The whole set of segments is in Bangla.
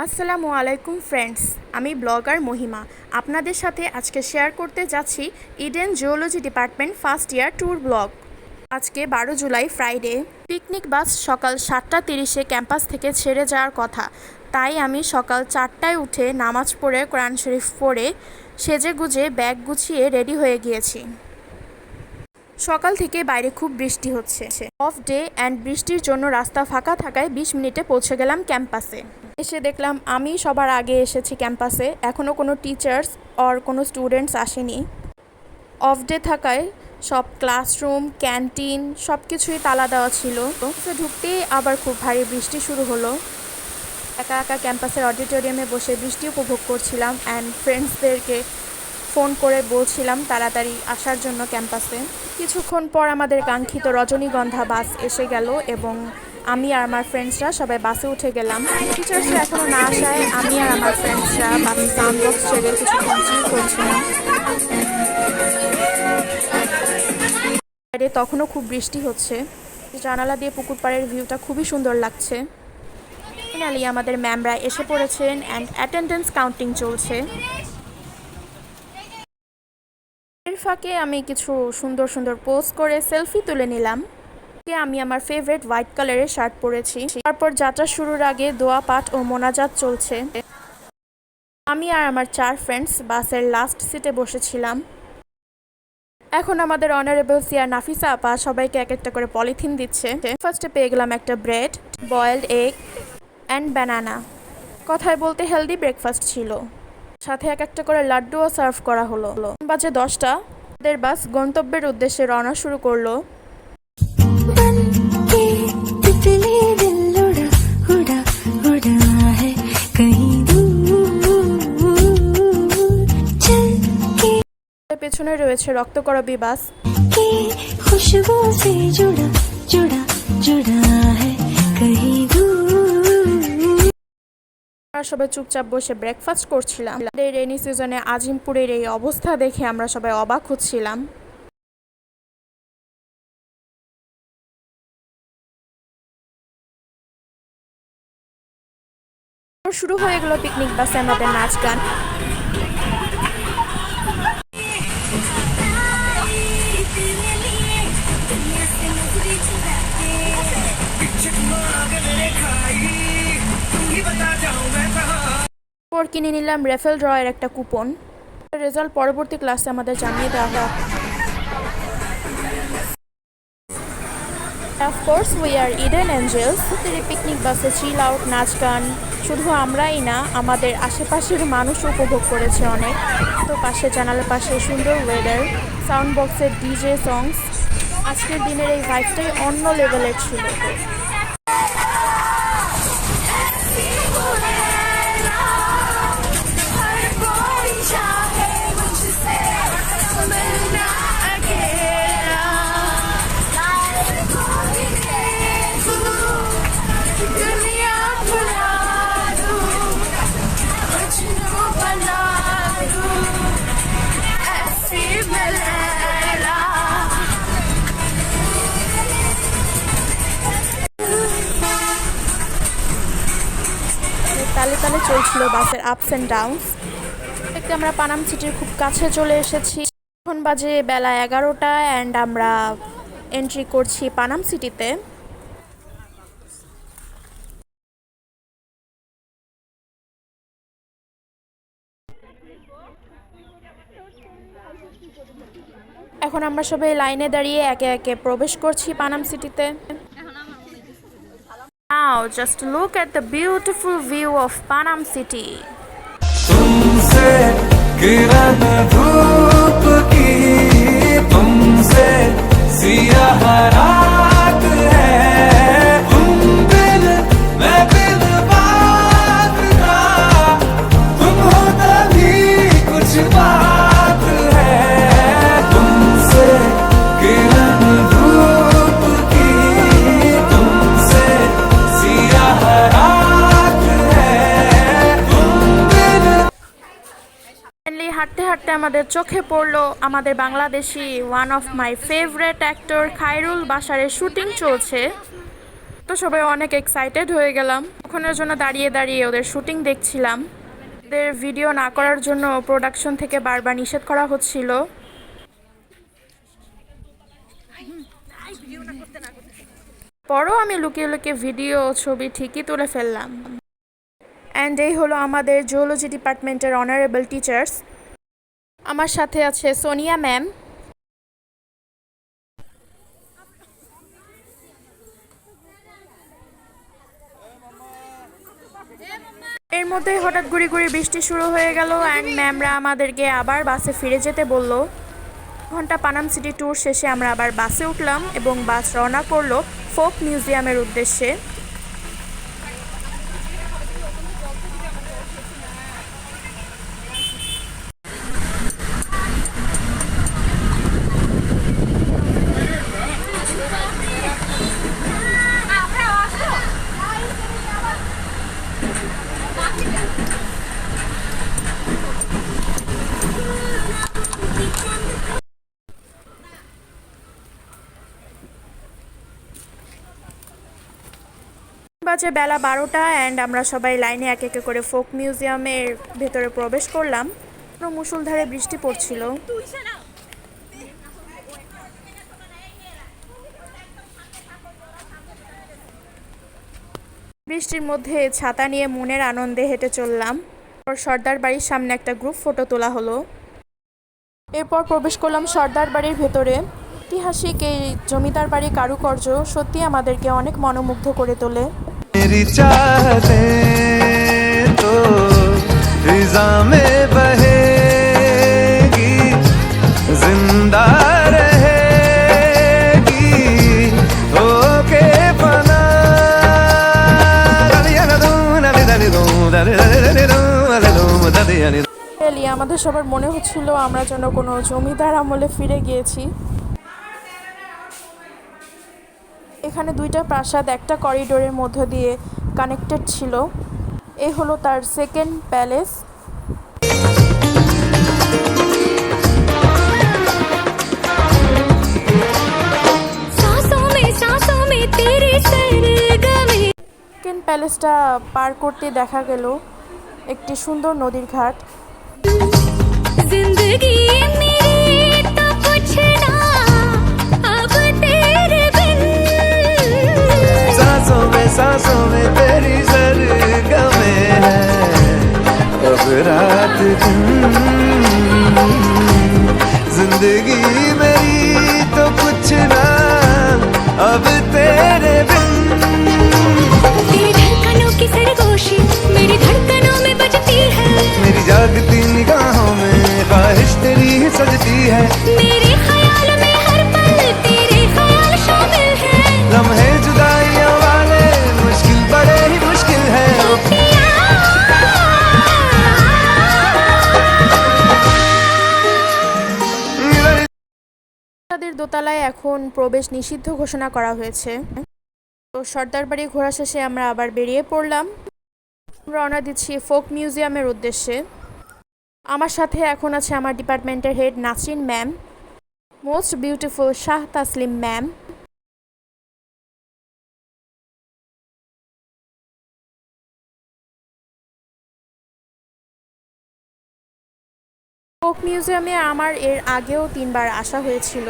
আসসালামু আলাইকুম ফ্রেন্ডস, আমি ব্লগার মহিমা আপনাদের সাথে আজকে শেয়ার করতে যাচ্ছি Eden geology department first year tour blog. আজকে 12 জুলাই ফ্রাইডে। পিকনিক বাস সকাল 7:30-এ ক্যাম্পাস থেকে ছেড়ে যাওয়ার কথা, তাই আমি সকাল 4টায় উঠে নামাজ পড়ে কোরআন শরীফ পড়ে সেজে গুজে ব্যাগ গুছিয়ে রেডি হয়ে গিয়েছি। সকাল থেকে বাইরে খুব বৃষ্টি হচ্ছে, অফ ডে অ্যান্ড বৃষ্টির জন্য রাস্তা ফাঁকা থাকায় 20 মিনিটে পৌঁছে গেলাম ক্যাম্পাসে। এসে দেখলাম আমি সবার আগে এসেছি ক্যাম্পাসে, এখনও কোনো টিচার্স অর কোনো স্টুডেন্টস আসেনি। অফ ডে থাকায় সব ক্লাসরুম ক্যান্টিন সব কিছুই তালা দেওয়া ছিল। ঢুকতেই আবার খুব ভারী বৃষ্টি শুরু হলো। একা একা ক্যাম্পাসের অডিটোরিয়ামে বসে বৃষ্টি উপভোগ করছিলাম অ্যান্ড ফ্রেন্ডসদেরকে ফোন করে বলছিলাম তাড়াতাড়ি আসার জন্য ক্যাম্পাসে। কিছুক্ষণ পর আমাদের কাঙ্ক্ষিত রজনীগন্ধা বাস এসে গেল এবং আমি আর আমার ফ্রেন্ডসরা সবাই বাসে উঠে গেলাম। টিচার্সরা এখনও না আসায় আমি আর আমার ফ্রেন্ডসরা বাসে সাউন্ড বক্স ছেড়ে কিছুক্ষণ চিল করছিলাম। বাইরে তখনও খুব বৃষ্টি হচ্ছে, জানালা দিয়ে পুকুর পাড়ের ভিউটা খুবই সুন্দর লাগছে। ফাইনালি আমাদের ম্যামরা এসে পড়েছেন অ্যান্ড অ্যাটেন্ডেন্স কাউন্টিং চলছে। এর ফাঁকে আমি কিছু সুন্দর সুন্দর পোস্ট করে সেলফি তুলে নিলাম। আমি আমার ফেভারিট হোয়াইট কালারের শার্ট পরেছি। তারপর যাত্রা শুরুর আগে দোয়া পাঠ ও মোনাজাত চলছে। আমি আর আমার 4 ফ্রেন্ডস বাসের লাস্ট সিটে বসেছিলাম। এখন আমাদের অনারেবল সিয়ার নাফিসা আপা সবাইকে এক একটা করে পলিথিন দিচ্ছে। ফার্স্টে পেয়ে গেলাম একটা bread, boiled egg and banana. কথায় বলতে হেলদি ব্রেকফাস্ট ছিল, সাথে এক একটা করে লাড্ডুও সার্ভ করা হলো। বাজে 10টা, আমাদের বাস গন্তব্যের উদ্দেশ্যে রওনা শুরু করলো। পেছনে রয়েছে রক্তকরবী বাস। সবাই চুপচাপ বসে ব্রেকফাস্ট করছিলাম। এই রেইনি সিজনে আজিমপুরের এই অবস্থা দেখে আমরা সবাই অবাক হচ্ছিলাম। শুরু হয়ে গেল পিকনিক বাসে আমাদের নাচ গান। কিনে নিলাম রেফেল ড্রয়ের একটা কুপন। রেজাল্ট পরবর্তী ক্লাসে আমাদের জানিয়ে দেওয়া হয়। Of course we are Eden Angels. Picnic বাসে চিল আউট, নাচ গান শুধু আমরাই না, আমাদের আশেপাশের মানুষ উপভোগ করেছে অনেক। তো পাশে জানালার পাশে সুন্দর ওয়েদার, সাউন্ড বক্সের ডিজে সংস। আজকের দিনের এই ভাইবটাই অন্য লেভেলের ছিল। তালে তালে চলছিল বাসের আপস অ্যান্ড ডাউনস। দেখতে আমরা পানাম সিটির খুব কাছে চলে এসেছি। এখন বাজে বেলা 11টা অ্যান্ড আমরা এন্ট্রি করছি পানাম সিটিতে। এখন আমরা সবাই লাইনে দাঁড়িয়ে একে একে প্রবেশ করছি পানাম সিটিতে। Now just look at the beautiful view of Panam City. तुमसे किरण धूप की, तुमसे सियाह रात है, तुम बिन मैं बिन बात का, तुम हो तभी कुछ बात है। तुमसे किरण धूप की, तुमसे सियाह रात है, तुम बिन। হাঁটতে হাঁটতে আমাদের চোখে পড়লো আমাদের Bangladeshi one of my favourite actor Khairul বাশারের শুটিং চলছে। তো সবাই অনেক এক্সাইটেড হয়ে গেলাম। ওখানের জন্য দাঁড়িয়ে দাঁড়িয়ে ওদের শুটিং দেখছিলাম। ওদের ভিডিও না করার জন্য প্রোডাকশন থেকে বারবার নিষেধ করা হচ্ছিল। পরও আমি লুকিয়ে লুকিয়ে ভিডিও ছবি ঠিকই তুলে ফেললাম। অ্যান্ড এই হলো আমাদের জুওলজি ডিপার্টমেন্টের অনারেবল টিচার্স। আমার সাথে আছে সোনিয়া ম্যাম, এর মধ্যে হঠাৎ গুড়ি গুড়ি বৃষ্টি শুরু হয়ে গেল অ্যান্ড ম্যামরা আমাদেরকে আবার বাসে ফিরে যেতে বলল। ঘন্টা পানাম সিটি ট্যুর শেষে আমরা আবার বাসে উঠলাম এবং বাস রওনা করলো ফোক মিউজিয়ামের উদ্দেশ্যে। বাজে বেলা 12টা অ্যান্ড আমরা সবাই লাইনে এক একে করে ফোক মিউজিয়ামের ভেতরে প্রবেশ করলাম। মুষলধারে বৃষ্টি পড়ছিল। বৃষ্টির মধ্যে ছাতা নিয়ে মনের আনন্দে হেঁটে চললাম। সর্দার বাড়ির সামনে একটা গ্রুপ ফটো তোলা হলো। এরপর প্রবেশ করলাম সর্দার বাড়ির ভেতরে। ঐতিহাসিক এই জমিদার বাড়ির কারুকার্য সত্যি আমাদেরকে অনেক মনোমুগ্ধ করে তোলে। मेरी चाहतें तो फिजा में बहेगी, जिंदा रहेगी होके फना। আমাদের সবার মনে হচ্ছিল আমরা যেন কোনো জমিদার আমলে ফিরে গিয়েছি। এখানে দুইটা প্রাসাদ একটা করিডোরের মধ্য দিয়ে কানেক্টেড ছিল। এই হলো তার সেকেন্ড প্যালেস। সেকেন্ড প্যালেসটা পার করতে দেখা গেল একটি সুন্দর নদীর ঘাট। सांसों में तेरी सरगमें है अब रात दिन, जिंदगी मेरी तो कुछ ना अब तेरे बिन। तेरी धड़कनों की सरगोशी मेरी धड़कनों में बजती है, मेरी जागती निगाहों में ख्वाहिश तेरी ही सजती है। मेरे ख्याल में हर पल तेरे ख्याल शामिल है। लम्हे जुदाइयों वाले मुश्किल बड़े ही मुश्किल है। তাদের দোতলায় এখন প্রবেশ নিষিদ্ধ ঘোষণা করা হয়েছে। তো সর্দার বাড়ি ঘোরা শেষে আমরা আবার বেরিয়ে পড়লাম। রওনা দিচ্ছি ফোক মিউজিয়ামের উদ্দেশ্যে। আমার সাথে এখন আছে আমার ডিপার্টমেন্টের head Nasrin ma'am, most beautiful Shah Taslim ma'am, folk মিউজিয়ামে আমার এর আগেও 3 বার আসা হয়েছিল,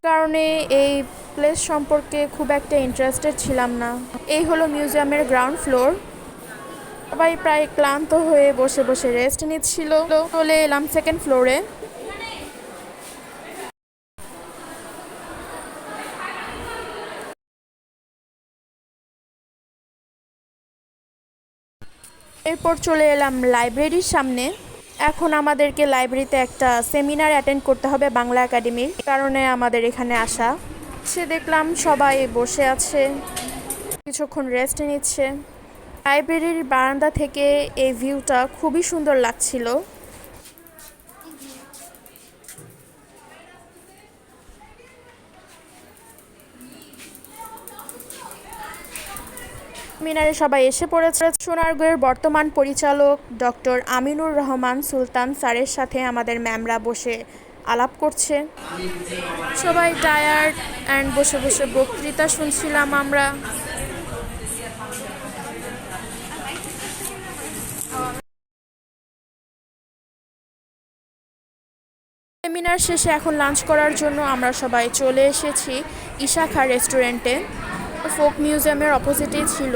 কারণে এই প্লেস সম্পর্কে খুব একটা ইন্টারেস্টেড ছিলাম না। এই হলো মিউজিয়ামের গ্রাউন্ড ফ্লোর। সবাই প্রায় ক্লান্ত হয়ে বসে বসে রেস্ট নিচ্ছিল। চলে এলাম সেকেন্ড ফ্লোরে। এরপর চলে এলাম লাইব্রেরির সামনে। এখন আমাদেরকে লাইব্রেরিতে একটা সেমিনার অ্যাটেন্ড করতে হবে বাংলা একাডেমির, কারণে আমাদের এখানে আসা। সে দেখলাম সবাই বসে আছে, কিছুক্ষণ রেস্ট নিচ্ছে। লাইব্রেরির বারান্দা থেকে এই ভিউটা খুবই সুন্দর লাগছিল। মিনারে সবাই এসে পড়েছে। সোনারগাঁয়ের বর্তমান পরিচালক ডক্টর আমিনুর রহমান সুলতান স্যারের সাথে আমাদের ম্যামরা বসে আলাপ করছে। সবাই টায়ার্ড অ্যান্ড বসে বসে বক্তৃতা শুনছিলাম আমরা। সেমিনার শেষে এখন লাঞ্চ করার জন্য আমরা সবাই চলে এসেছি ইশাখা রেস্টুরেন্টে। ফোক মিউজিয়ামের অপোজিটেই ছিল।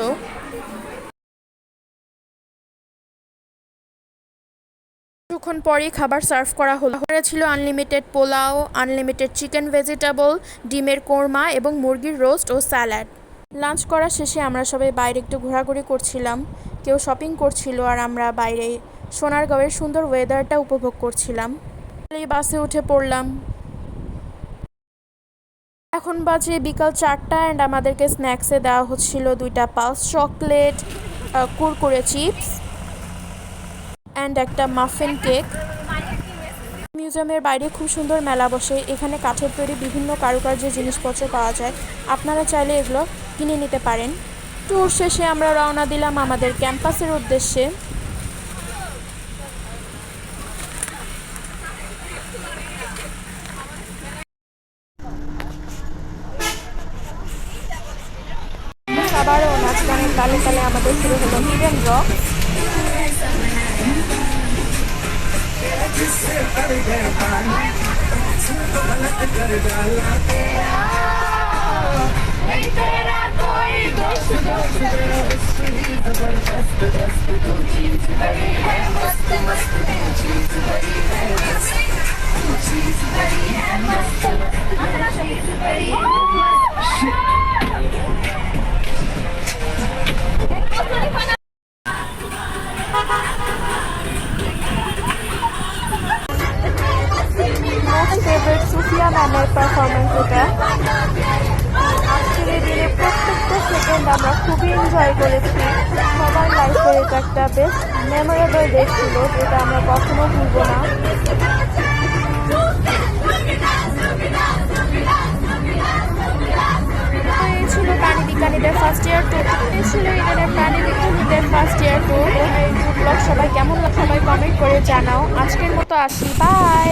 কিছুক্ষণ পরেই খাবার সার্ভ করা হলো। ছিল unlimited pulao, unlimited chicken vegetable, ডিমের কোরমা এবং মুরগির রোস্ট ও স্যালাড। লাঞ্চ করা শেষে আমরা সবাই বাইরে একটু ঘোরাঘুরি করছিলাম, কেউ শপিং করছিল আর আমরা বাইরে সোনারগাঁওয়ের সুন্দর ওয়েদারটা উপভোগ করছিলাম। এই বাসে উঠে পড়লাম। এখন বাজে বিকাল 4টা অ্যান্ড আমাদেরকে স্ন্যাক্সে দেওয়া হচ্ছিল 2টা pulse chocolate, Kurkure chips and একটা মাফিন কেক। মিউজিয়ামের বাইরে খুব সুন্দর মেলা বসে। এখানে কাঠের তৈরি বিভিন্ন কারুকার্যের জিনিসপত্র পাওয়া যায়, আপনারা চাইলে এগুলো কিনে নিতে পারেন। ট্যুর শেষে আমরা রওনা দিলাম আমাদের ক্যাম্পাসের উদ্দেশ্যে। আবারও নাচ গানের তালে তালে আমাদের শুরু হলো hidden rock. Most favourite Sufia ম্যামের পারফরমেন্স এটা। আজকের এই দিনে প্রত্যেকটা সেকেন্ড আমরা খুবই এনজয় করেছি। সবার লাইফের এটা একটা বেস্ট মেমোরেবল ডে ছিল, যেটা আমরা কখনো ভুলব না। এই ছিল প্রাণী বিজ্ঞানীদের ফার্স্ট ইয়ার ট্যুর। এই ছিল ইডেনের প্রাণী বিজ্ঞানীদের ফার্স্ট ইয়ার ট্যুর। এই ট্যুর ব্লগ সবাই কেমন সবাই কমেন্ট করে জানাও। আজকের মতো আসি, বাই।